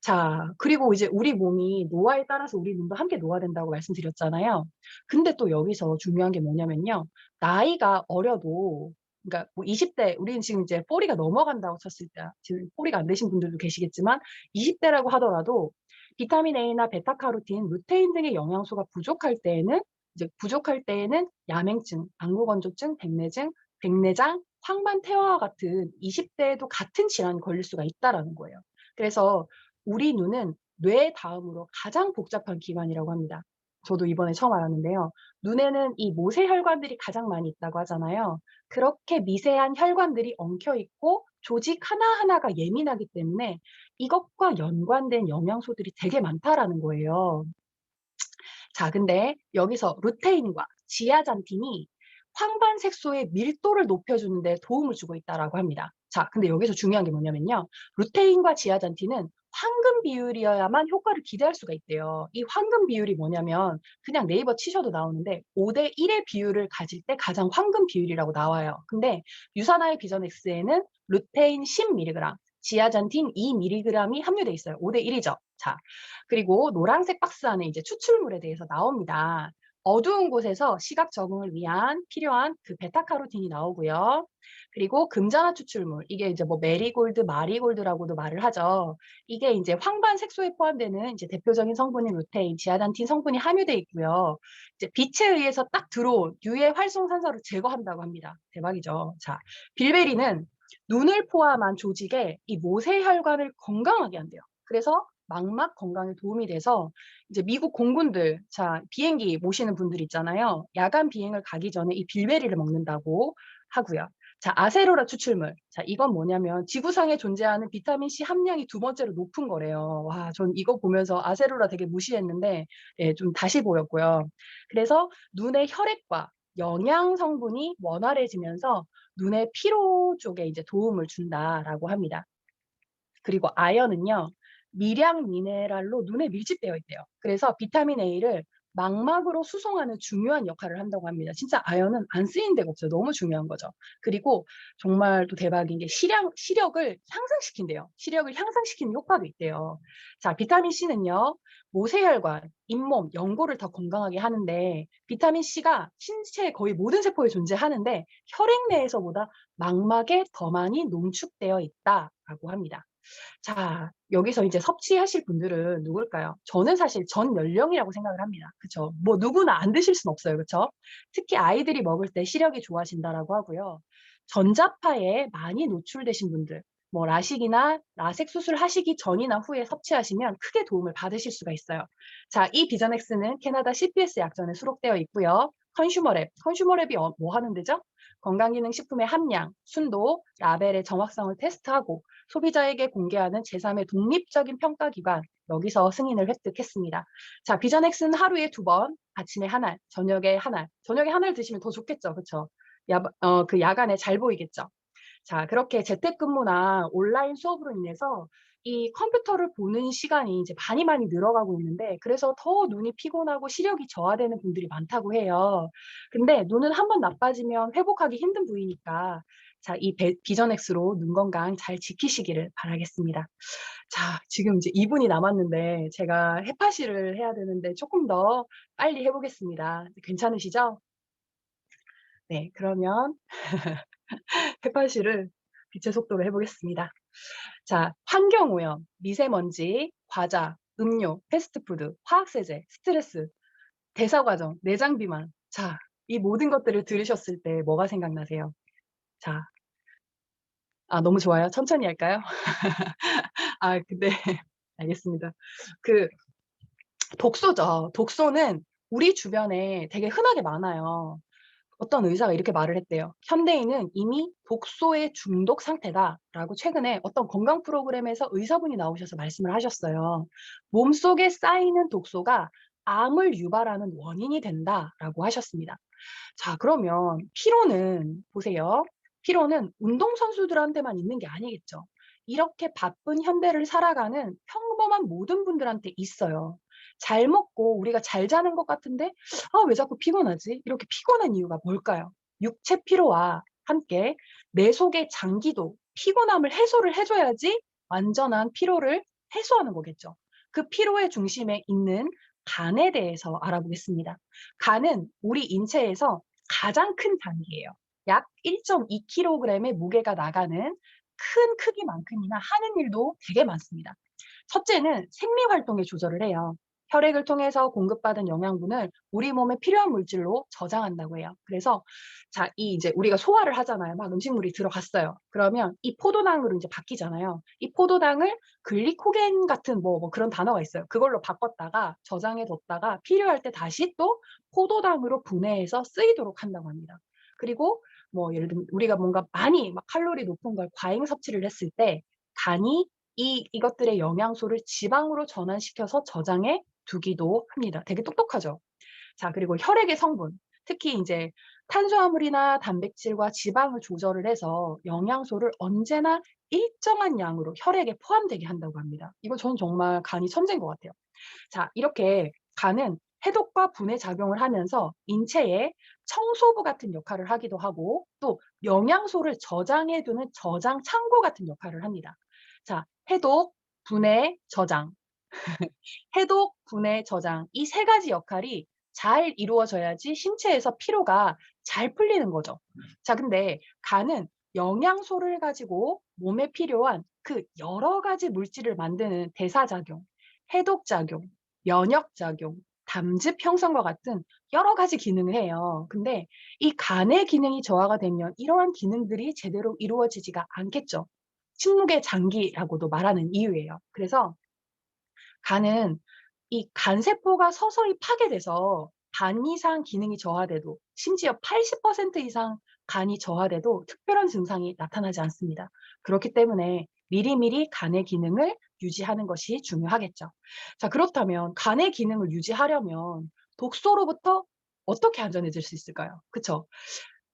자, 그리고 이제 우리 몸이 노화에 따라서 우리 눈도 함께 노화된다고 말씀드렸잖아요. 근데 또 여기서 중요한 게 뭐냐면요. 나이가 어려도 그러니까 뭐 20대 우리는 지금 이제 40가 넘어간다고 쳤을 때 지금 40가 안 되신 분들도 계시겠지만 20대라고 하더라도 비타민 A나 베타카로틴, 루테인 등의 영양소가 부족할 때에는 야맹증, 안구건조증, 백내장, 황반퇴화와 같은 20대에도 같은 질환이 걸릴 수가 있다라는 거예요. 그래서 우리 눈은 뇌 다음으로 가장 복잡한 기관이라고 합니다. 저도 이번에 처음 알았는데요. 눈에는 이 모세혈관들이 가장 많이 있다고 하잖아요. 그렇게 미세한 혈관들이 엉켜 있고 조직 하나하나가 예민하기 때문에 이것과 연관된 영양소들이 되게 많다라는 거예요. 자, 근데 여기서 루테인과 지아잔틴이 황반 색소의 밀도를 높여주는 데 도움을 주고 있다라고 합니다. 자, 근데 여기서 중요한 게 뭐냐면요. 루테인과 지아잔틴은 황금 비율이어야만 효과를 기대할 수가 있대요. 이 황금 비율이 뭐냐면 그냥 네이버 치셔도 나오는데 5대 1의 비율을 가질 때 가장 황금 비율이라고 나와요. 근데 유산화의 비전엑스에는 루테인 10mg, 지아잔틴 2mg이 함유돼 있어요. 5대 1이죠. 자, 그리고 노란색 박스 안에 이제 추출물에 대해서 나옵니다. 어두운 곳에서 시각 적응을 위한 필요한 그 베타카로틴이 나오고요. 그리고 금전화 추출물, 이게 이제 뭐 메리골드, 마리골드라고도 말을 하죠. 이게 이제 황반 색소에 포함되는 이제 대표적인 성분인 루테인, 지아잔틴 성분이 함유돼 있고요. 이제 빛에 의해서 딱 들어온 유해 활성산소를 제거한다고 합니다. 대박이죠. 자, 빌베리는 눈을 포함한 조직에 이 모세혈관을 건강하게 한대요. 그래서 망막 건강에 도움이 돼서 이제 미국 공군들, 자, 비행기 모시는 분들 있잖아요. 야간 비행을 가기 전에 이 빌베리를 먹는다고 하고요. 자, 아세로라 추출물. 자, 이건 뭐냐면 지구상에 존재하는 비타민 C 함량이 2번째로 높은 거래요. 와, 전 이거 보면서 아세로라 되게 무시했는데 예, 좀 다시 보였고요. 그래서 눈의 혈액과 영양 성분이 원활해지면서 눈의 피로 쪽에 이제 도움을 준다라고 합니다. 그리고 아연은요. 미량 미네랄로 눈에 밀집되어 있대요. 그래서 비타민 A를 망막으로 수송하는 중요한 역할을 한다고 합니다. 진짜 아연은 안 쓰이는 데가 없어요. 너무 중요한 거죠. 그리고 정말 또 대박인 게 시력을 향상시킨대요. 시력을 향상시키는 효과도 있대요. 자, 비타민 C는요. 모세혈관, 잇몸, 연골을 더 건강하게 하는데 비타민 C가 신체 거의 모든 세포에 존재하는데 혈액 내에서보다 망막에 더 많이 농축되어 있다라고 합니다. 자, 여기서 이제 섭취하실 분들은 누굴까요? 저는 사실 전 연령이라고 생각을 합니다. 그쵸? 뭐 누구나 안 드실 순 없어요. 그쵸? 특히 아이들이 먹을 때 시력이 좋아진다라고 하고요. 전자파에 많이 노출되신 분들, 뭐 라식이나 라섹 수술 하시기 전이나 후에 섭취하시면 크게 도움을 받으실 수가 있어요. 자, 이 비전엑스는 캐나다 CPS 약전에 수록되어 있고요. 컨슈머랩이 뭐 하는 데죠? 건강기능식품의 함량, 순도, 라벨의 정확성을 테스트하고 소비자에게 공개하는 제3의 독립적인 평가기관, 여기서 승인을 획득했습니다. 자, 비전엑스는 하루에 2번, 아침에 한 알, 저녁에 한 알. 저녁에 한 알 드시면 더 좋겠죠. 그쵸? 그 야간에 잘 보이겠죠. 자, 그렇게 재택근무나 온라인 수업으로 인해서 이 컴퓨터를 보는 시간이 이제 많이 늘어가고 있는데 그래서 더 눈이 피곤하고 시력이 저하되는 분들이 많다고 해요. 근데 눈은 한번 나빠지면 회복하기 힘든 부위니까 자, 이 비전엑스로 눈 건강 잘 지키시기를 바라겠습니다. 자, 지금 이제 2분이 남았는데 제가 해파시를 해야 되는데 조금 더 빨리 해보겠습니다. 괜찮으시죠? 네, 그러면 해파시를 빛의 속도로 해보겠습니다. 자, 환경오염, 미세먼지, 과자, 음료, 패스트푸드, 화학세제, 스트레스, 대사과정, 내장 비만. 자, 이 모든 것들을 들으셨을 때 뭐가 생각나세요? 자, 너무 좋아요. 천천히 할까요? 근데 알겠습니다. 그 독소죠. 독소는 우리 주변에 되게 흔하게 많아요. 어떤 의사가 이렇게 말을 했대요. "현대인은 이미 독소의 중독 상태다."라고 최근에 어떤 건강 프로그램에서 의사분이 나오셔서 말씀을 하셨어요. "몸속에 쌓이는 독소가 암을 유발하는 원인이 된다."라고 하셨습니다. 자, 그러면 피로는 보세요. 피로는 운동선수들한테만 있는 게 아니겠죠. 이렇게 바쁜 현대를 살아가는 평범한 모든 분들한테 있어요. 잘 먹고 우리가 잘 자는 것 같은데 '아 왜 자꾸 피곤하지?' 이렇게 피곤한 이유가 뭘까요? 육체 피로와 함께 내 속의 장기도 피곤함을 해소를 해 줘야지 완전한 피로를 해소하는 거겠죠. 그 피로의 중심에 있는 간에 대해서 알아보겠습니다. 간은 우리 인체에서 가장 큰 장기예요. 약 1.2 킬로그램의 무게가 나가는 큰 크기만큼이나 하는 일도 되게 많습니다. 첫째는 생리 활동의 조절을 해요. 혈액을 통해서 공급받은 영양분을 우리 몸에 필요한 물질로 저장한다고 해요. 그래서 자, 이 이제 우리가 소화를 하잖아요. 막 음식물이 들어갔어요. 그러면 이 포도당으로 이제 바뀌잖아요. 이 포도당을 글리코겐 같은 뭐 그런 단어가 있어요. 그걸로 바꿨다가 저장해 뒀다가 필요할 때 다시 또 포도당으로 분해해서 쓰이도록 한다고 합니다. 그리고 뭐 예를 들면 우리가 뭔가 많이 막 칼로리 높은 걸 과잉 섭취를 했을 때 간이 이것들의 영양소를 지방으로 전환시켜서 저장해 두기도 합니다. 되게 똑똑하죠. 자, 그리고 혈액의 성분, 특히 인제 탄수화물이나 단백질과 지방을 조절을 해서 영양소를 언제나 일정한 양으로 혈액에 포함되게 한다고 합니다. 이거 저는 정말 간이 천재인 것 같아요. 자, 이렇게 간은 해독과 분해 작용을 하면서 인체의 청소부 같은 역할을 하기도 하고 또 영양소를 저장해 두는 저장 창고 같은 역할을 합니다. 자, 해독, 분해, 저장. 해독, 분해, 저장. 이 세 가지 역할이 잘 이루어져야지 신체에서 피로가 잘 풀리는 거죠. 자, 근데 간은 영양소를 가지고 몸에 필요한 그 여러 가지 물질을 만드는 대사작용, 해독작용, 면역작용, 담즙 형성과 같은 여러 가지 기능을 해요. 근데 이 간의 기능이 저하가 되면 이러한 기능들이 제대로 이루어지지가 않겠죠. 침묵의 장기라고도 말하는 이유예요. 그래서 간은 이 간세포가 서서히 파괴돼서 반 이상 기능이 저하돼도 심지어 80% 이상 간이 저하돼도 특별한 증상이 나타나지 않습니다. 그렇기 때문에 미리미리 간의 기능을 유지하는 것이 중요하겠죠. 자, 그렇다면 간의 기능을 유지하려면 독소로부터 어떻게 안전해질 수 있을까요? 그쵸?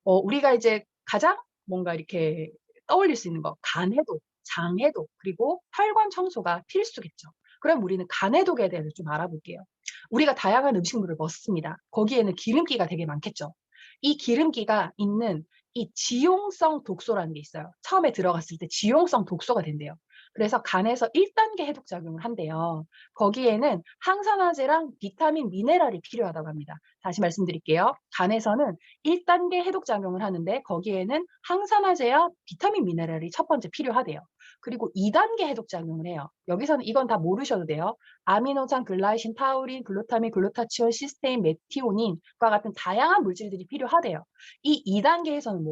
우리가 이제 가장 뭔가 이렇게 떠올릴 수 있는 거 간 해독, 장 해독, 그리고 혈관 청소가 필수겠죠. 그럼 우리는 간 해독에 대해서 좀 알아볼게요. 우리가 다양한 음식물을 먹습니다. 거기에는 기름기가 되게 많겠죠. 이 기름기가 있는 이 지용성 독소라는 게 있어요. 처음에 들어갔을 때 지용성 독소가 된대요. 그래서 간에서 1단계 해독 작용을 한대요. 거기에는 항산화제랑 비타민, 미네랄이 필요하다고 합니다. 다시 말씀드릴게요. 간에서는 1단계 해독 작용을 하는데 거기에는 항산화제와 비타민, 미네랄이 첫 번째 필요하대요. 그리고 2단계 해독 작용을 해요. 여기서는 이건 다 모르셔도 돼요. 아미노산, 글라이신, 타우린, 글루타민, 글루타치온, 시스테인, 메티오닌과 같은 다양한 물질들이 필요하대요. 이 2단계에서는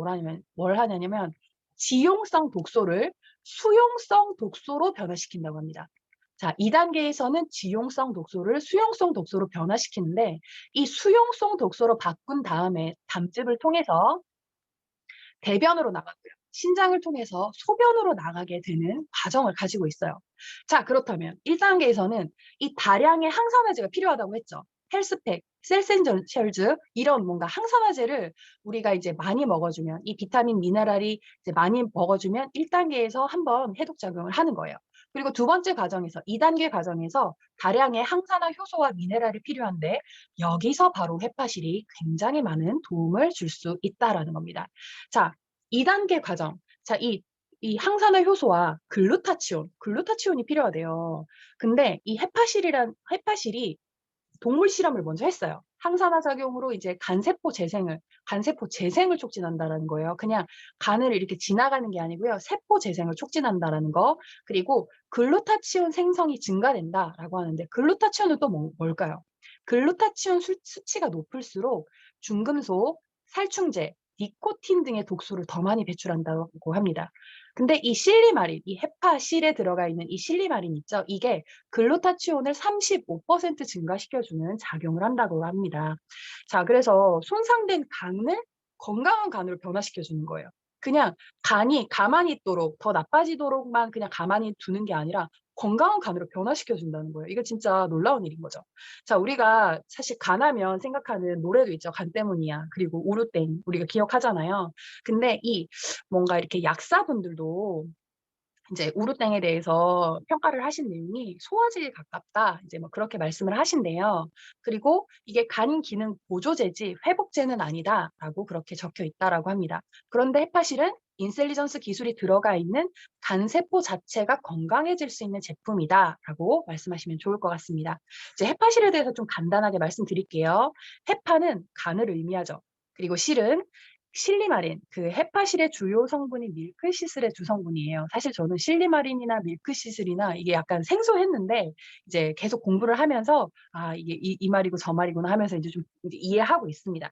뭘 하냐면 지용성 독소를 수용성 독소로 변화시킨다고 합니다. 자, 2단계에서는 지용성 독소를 수용성 독소로 변화시키는데 이 수용성 독소로 바꾼 다음에 담즙을 통해서 대변으로 나가고요. 신장을 통해서 소변으로 나가게 되는 과정을 가지고 있어요. 자, 그렇다면 1단계에서는 이 다량의 항산화제가 필요하다고 했죠. 헬스팩, 셀센셜즈 이런 뭔가 항산화제를 우리가 이제 많이 먹어주면 이 비타민, 미네랄이 이제 많이 먹어주면 1단계에서 한번 해독 작용을 하는 거예요. 그리고 두 번째 과정에서 2단계 과정에서 다량의 항산화 효소와 미네랄이 필요한데 여기서 바로 해파실이 굉장히 많은 도움을 줄 수 있다라는 겁니다. 자, 2단계 과정. 자, 이 항산화 효소와 글루타치온이 필요하대요. 근데 이 해파실이 동물 실험을 먼저 했어요. 항산화 작용으로 이제 간세포 재생을 촉진한다라는 거예요. 그냥 간을 이렇게 지나가는 게 아니고요. 세포 재생을 촉진한다라는 거. 그리고 글루타치온 생성이 증가된다라고 하는데 글루타치온은 또 뭘까요? 글루타치온 수치가 높을수록 중금속, 살충제, 니코틴 등의 독소를 더 많이 배출한다고 합니다. 근데 이 실리마린, 이 헤파실에 들어가 있는 이 실리마린 있죠? 이게 글루타치온을 35% 증가시켜주는 작용을 한다고 합니다. 자, 그래서 손상된 간을 건강한 간으로 변화시켜주는 거예요. 그냥 간이 가만히 있도록, 더 나빠지도록만 그냥 가만히 두는 게 아니라 건강한 간으로 변화시켜준다는 거예요. 이거 진짜 놀라운 일인 거죠. 자, 우리가 사실 간하면 생각하는 노래도 있죠. 간 때문이야. 그리고 우루땡 우리가 기억하잖아요. 근데 이 뭔가 이렇게 약사분들도 이제 우루땡에 대해서 평가를 하신 내용이 소화제에 가깝다. 이제 뭐 그렇게 말씀을 하신대요. 그리고 이게 간 기능 보조제지 회복제는 아니다라고 그렇게 적혀 있다라고 합니다. 그런데 헤파실은 인셀리전스 기술이 들어가 있는 간 세포 자체가 건강해질 수 있는 제품이다라고 말씀하시면 좋을 것 같습니다. 이제 헤파실에 대해서 좀 간단하게 말씀드릴게요. 헤파는 간을 의미하죠. 그리고 실은 실리마린, 그 헤파실의 주요 성분이 밀크시슬의 주성분이에요. 사실 저는 실리마린이나 밀크시슬이나 이게 약간 생소했는데 이제 계속 공부를 하면서 아, 이게 이 말이고 저 말이구나 하면서 이제 좀 이제 이해하고 있습니다.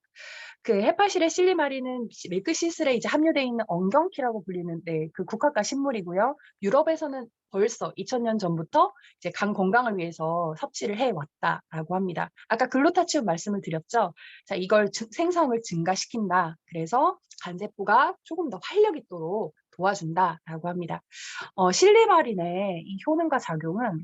그 헤파실의 실리마린은 밀크시슬에 이제 함유되어 있는 엉겅퀴라고 불리는 그 국화과 식물이고요. 유럽에서는 벌써 2000년 전부터 이제 간 건강을 위해서 섭취를 해 왔다라고 합니다. 아까 글루타치온 말씀을 드렸죠. 자, 이걸 생성을 증가시킨다. 그래서 간세포가 조금 더 활력 있도록 도와준다라고 합니다. 실리마린의 이 효능과 작용은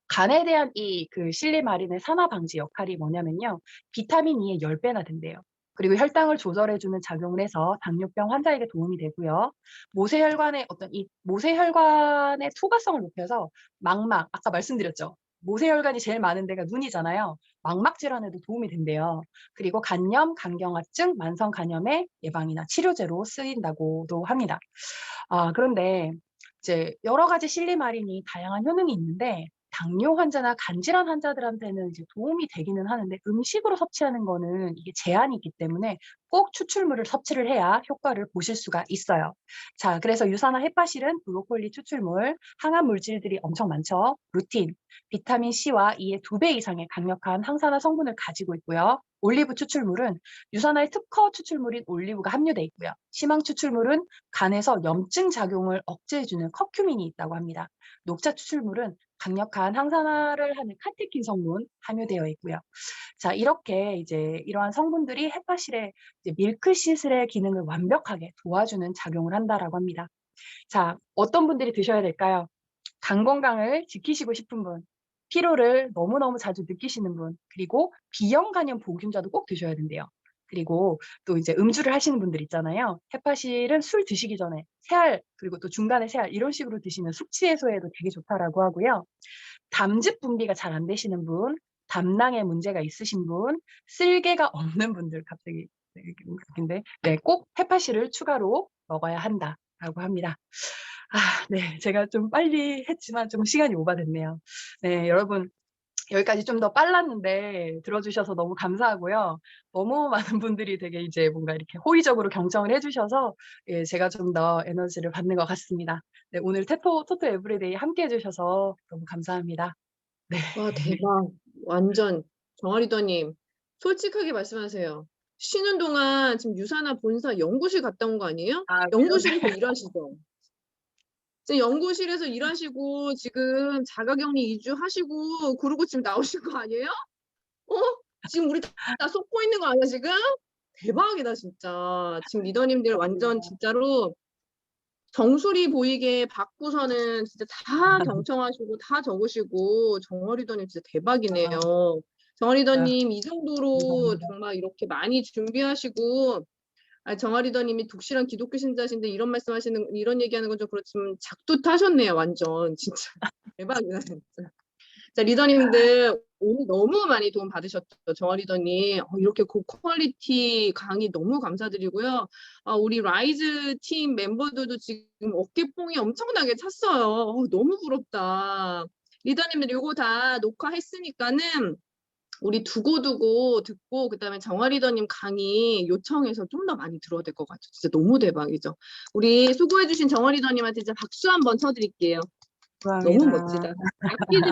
간에 대한 이 그 실리마린의 산화 방지 역할이 뭐냐면요. 비타민 E의 10배나 된대요. 그리고 혈당을 조절해 주는 작용을 해서 당뇨병 환자에게 도움이 되고요. 모세혈관의 어떤 이 모세혈관의 투과성을 높여서 망막, 아까 말씀드렸죠. 모세혈관이 제일 많은 데가 눈이잖아요. 망막 질환에도 도움이 된대요. 그리고 간염, 간경화증, 만성 간염의 예방이나 치료제로 쓰인다고도 합니다. 아, 그런데 이제 여러 가지 실리마린이 다양한 효능이 있는데 당뇨 환자나 간질환 환자들한테는 이제 도움이 되기는 하는데 음식으로 섭취하는 거는 이게 제한이 있기 때문에 꼭 추출물을 섭취를 해야 효과를 보실 수가 있어요. 자, 그래서 유산화 헤파실은 브로콜리 추출물, 항암 물질들이 엄청 많죠. 루틴, 비타민 C와 E의 2배 이상의 강력한 항산화 성분을 가지고 있고요. 올리브 추출물은 유산화의 특허 추출물인 올리브가 함유되어 있고요. 심황 추출물은 간에서 염증 작용을 억제해주는 커큐민이 있다고 합니다. 녹차 추출물은 강력한 항산화를 하는 카테킨 성분 함유되어 있고요. 자, 이렇게 이제 이러한 성분들이 헤파실의 이제 밀크시슬의 기능을 완벽하게 도와주는 작용을 한다라고 합니다. 자, 어떤 분들이 드셔야 될까요? 간 건강을 지키시고 싶은 분, 피로를 너무너무 자주 느끼시는 분, 그리고 비형 간염 보균자도 꼭 드셔야 된대요. 그리고 또 이제 음주를 하시는 분들 있잖아요. 헤파실은 술 드시기 전에 세알, 그리고 또 중간에 세알 이런 식으로 드시면 숙취 해소에도 되게 좋다라고 하고요. 담즙 분비가 잘 안 되시는 분, 담낭에 문제가 있으신 분, 쓸개가 없는 분들 갑자기 근데 네, 꼭 헤파실을 추가로 먹어야 한다라고 합니다. 아, 네. 제가 좀 빨리 했지만 좀 시간이 오바됐네요. 네, 여러분 여기까지 좀 더 빨랐는데 들어주셔서 너무 감사하고요. 너무 많은 분들이 되게 이제 뭔가 이렇게 호의적으로 경청을 해주셔서 예, 제가 좀 더 에너지를 받는 것 같습니다. 네, 오늘 토토 에브리데이 함께 해주셔서 너무 감사합니다. 네. 와, 대박. 완전 정아리더님 솔직하게 말씀하세요. 쉬는 동안 지금 유산화 본사 연구실 갔다 온 거 아니에요? 아, 연구실에서 일하시죠? 지금 연구실에서 일하시고 지금 자가격리 2주 하시고 그러고 지금 나오신 거 아니에요? 지금 우리 다 속고 있는 거 아니야 지금? 대박이다 진짜. 지금 리더님들 완전 진짜로 정수리 보이게 받고서는 진짜 다 경청하시고 다 적으시고 정어리더님 진짜 대박이네요. 정어리더님 이 정도로 감사합니다. 정말 이렇게 많이 준비하시고 정아리더님이 독실한 기독교 신자신데 이런 말씀하시는 이런 얘기하는 건 좀 그렇지만 작두 타셨네요 완전 진짜 대박이다 진짜. 자 리더님들 오늘 너무 많이 도움 받으셨죠 정아 리더님. 이렇게 고퀄리티 강의 너무 감사드리고요. 우리 라이즈 팀 멤버들도 지금 어깨뽕이 엄청나게 찼어요. 너무 부럽다. 리더님들 이거 다 녹화했으니까는 우리 두고두고 듣고 그다음에 정아 리더님 강의 요청해서 좀 더 많이 들어야 될 것 같죠. 진짜 너무 대박이죠. 우리 수고해주신 정아 리더님한테 진짜 박수 한번 쳐드릴게요. 감사합니다. 너무 멋지다. 아끼지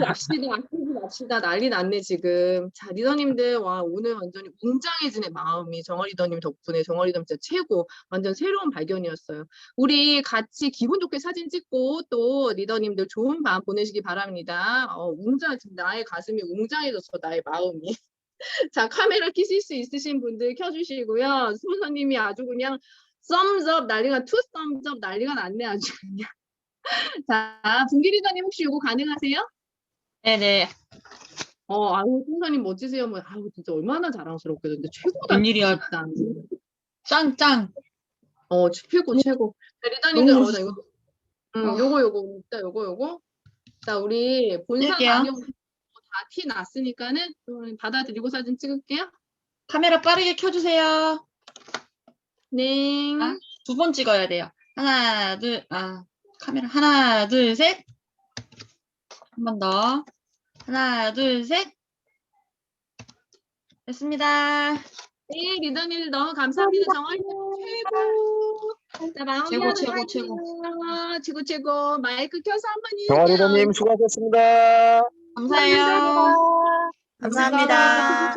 맙시다. 난리 났네, 지금. 자, 리더님들, 와, 오늘 완전히 웅장해지네, 마음이. 정아 리더님 덕분에. 정아 리더님 진짜 최고. 완전 새로운 발견이었어요. 우리 같이 기분 좋게 사진 찍고 또 리더님들 좋은 밤 보내시기 바랍니다. 지금 나의 가슴이 웅장해졌어, 나의 마음이. 자, 카메라 켜실 수 있으신 분들 켜주시고요. 스폰서님이 아주 그냥 thumbs up 난리가, 투 thumbs up 난리가 났네, 아주 그냥. 자, 분기 리더님 혹시 이거 가능하세요? 네네. 아유, 선생님 멋지세요. 뭐, 아유, 진짜 얼마나 자랑스럽게. 근데 최고다. 웬일이야. 진짜. 짱짱. 최고, 최고. 자, 리더님들, 너무 나 이거, 어. 요거, 진짜 요거. 자, 우리 본사 찍을게요. 다녀오고 다 티 났으니까는 좀 받아들이고 사진 찍을게요. 카메라 빠르게 켜주세요. 네. 아. 2번 찍어야 돼요. 하나, 둘, 카메라 하나, 둘, 셋. 한 번 더. 하나, 둘, 셋. 됐습니다. 네, 리더님 너무 감사합니다. 정말 최고. 자, 마무리하도록 최고. 할게요. 최고. 마이크 켜서 한번 정아 얘기해요. 리더님 수고하셨습니다. 감사해요. 감사합니다. 감사합니다.